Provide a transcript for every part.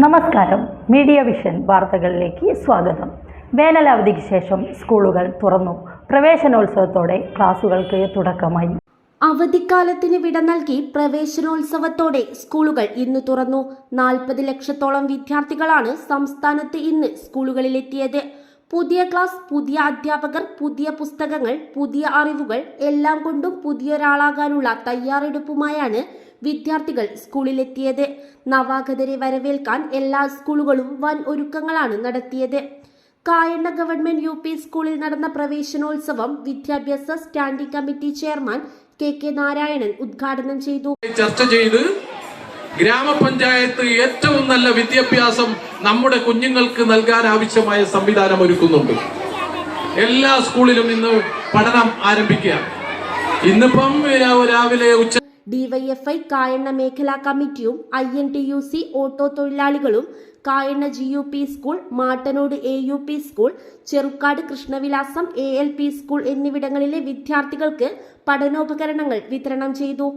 നമസ്കാരം. Media vision വാർത്തകളിലേക്ക് സ്വാഗതം. വേനലവധിക്ക് ശേഷം സ്കൂളുകൾ തുറന്നു. പ്രവേശനോത്സവത്തോടെ ക്ലാസുകൾക്ക് തുടക്കമായി. അവധിക്കാലത്തിന് വിട നൽകി പ്രവേശനോത്സവത്തോടെ സ്കൂളുകൾ ഇന്ന് തുറന്നു. 40 ലക്ഷത്തോളം വിദ്യാർത്ഥികളാണ് സംസ്ഥാനത്ത് ഇന്ന് സ്കൂളുകളിലെത്തിയത്. പുതിയ ക്ലാസ്, പുതിയ അധ്യാപകർ, പുതിയ പുസ്തകങ്ങൾ, പുതിയ അറിവുകൾ എല്ലാം കൊണ്ടും പുതിയൊരാളാകാനുള്ള തയ്യാറെടുപ്പുമായാണ് വിദ്യാർത്ഥികൾ സ്കൂളിലെത്തിയത്. നവാഗതരെ വരവേൽക്കാൻ എല്ലാ സ്കൂളുകളും വൻ ഒരുക്കങ്ങളാണ് നടത്തിയത്. കായണ്ണ ഗവൺമെന്റ് UP സ്കൂളിൽ നടന്ന പ്രവേശനോത്സവം വിദ്യാഭ്യാസ standing committee chairman KK Narayanan ഉദ്ഘാടനം ചെയ്തു. ചർച്ച ചെയ്ത് ഗ്രാമപഞ്ചായത്ത് ഏറ്റവും നല്ല വിദ്യാഭ്യാസം നമ്മുടെ കുഞ്ഞുങ്ങൾക്ക് നൽകാൻ ആവശ്യമായ സംവിധാനം ഒരുക്കുന്നുണ്ട്. എല്ലാ സ്കൂളിലും ഇന്ന് പഠനം ആരംഭിക്കുക. ഇന്നിപ്പം രാവിലെ DYFI കായണ്ണ മേഖലാ കമ്മിറ്റിയും INTUC ഓട്ടോ തൊഴിലാളികളും Kayanna GUP school, Mattanode AUP school, Cherukkad Krishnavilasam ALP school എന്നിവിടങ്ങളിലെ വിദ്യാർത്ഥികൾക്ക് പഠനോപകരണങ്ങൾ വിതരണം ചെയ്തു.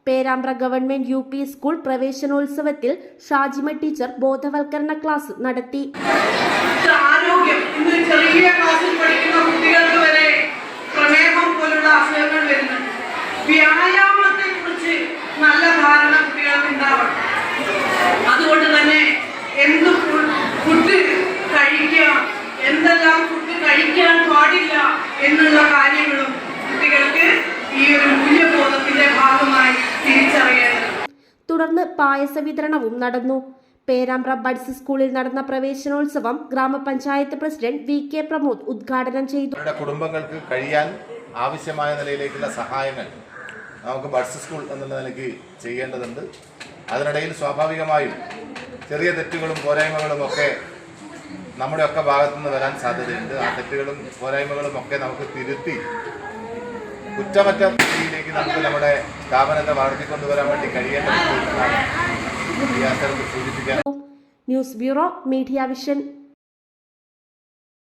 പേരാമ്പ്ര ഗവൺമെന്റ് UP സ്കൂൾ പ്രവേശനോത്സവത്തിൽ ഷാജിമ ടീച്ചർ ബോധവൽക്കരണ ക്ലാസ് നടത്തി. ആരോഗ്യം ഇന്ന് ചെറിയ ക്ലാസ്സിൽ പഠിക്കുന്ന കുട്ടികൾക്ക് വരെ പ്രമേഹം പോലുള്ള അസുഖങ്ങൾ വരുന്നുണ്ട്. വ്യായാമത്തെ കുറിച്ച് നല്ല ധാരണ കുട്ടികൾക്ക് ഉണ്ടാവണം. അതുകൊണ്ട് തന്നെ എന്ത് ഫുഡ് കഴിക്കാം, എന്തെല്ലാം ഫുഡ് കഴിക്കാൻ പാടില്ല എന്നുള്ള കാര്യങ്ങളും കുട്ടികൾക്ക് ഈ ഒരു മൂല്യബോധത്തിന്റെ ഭാഗമായി തിരിച്ചറിയേണ്ടത്. തുടർന്ന് പായസ വിതരണവും നടന്നു. പേരാമ്പ്ര ബഡ്സ് സ്കൂളിൽ നടന്ന പ്രവേശനോത്സവം ഗ്രാമപഞ്ചായത്ത് പ്രസിഡന്റ് VK പ്രമോദ് ഉദ്ഘാടനം ചെയ്തു. കുടുംബങ്ങൾക്ക് കഴിയാൻ ആവശ്യമായ നിലയിലേക്കുള്ള സഹായങ്ങൾ നമുക്ക് ബഡ്സ് സ്കൂൾ എന്നുള്ള നിലയ്ക്ക് ചെയ്യേണ്ടതുണ്ട്. അതിനിടയിൽ സ്വാഭാവികമായും ചെറിയ തെറ്റുകളും പോരായ്മകളും ഒക്കെ നമ്മുടെയൊക്കെ ഭാഗത്തുനിന്ന് വരാൻ സാധ്യതയുണ്ട്. ആ തെറ്റുകളും പോരായ്മകളും ഒക്കെ നമുക്ക് തിരുത്തി കുറ്റമറ്റ രീതിയിലേക്ക് നമുക്ക് നമ്മുടെ സ്ഥാപനത്തെ വളർത്തിക്കൊണ്ടുവരാൻ വേണ്ടി കഴിയേണ്ടതുണ്ട് എന്നാണ് ഈ അവസരത്തിൽ സൂചിപ്പിക്കാൻ. News bureau, media vision.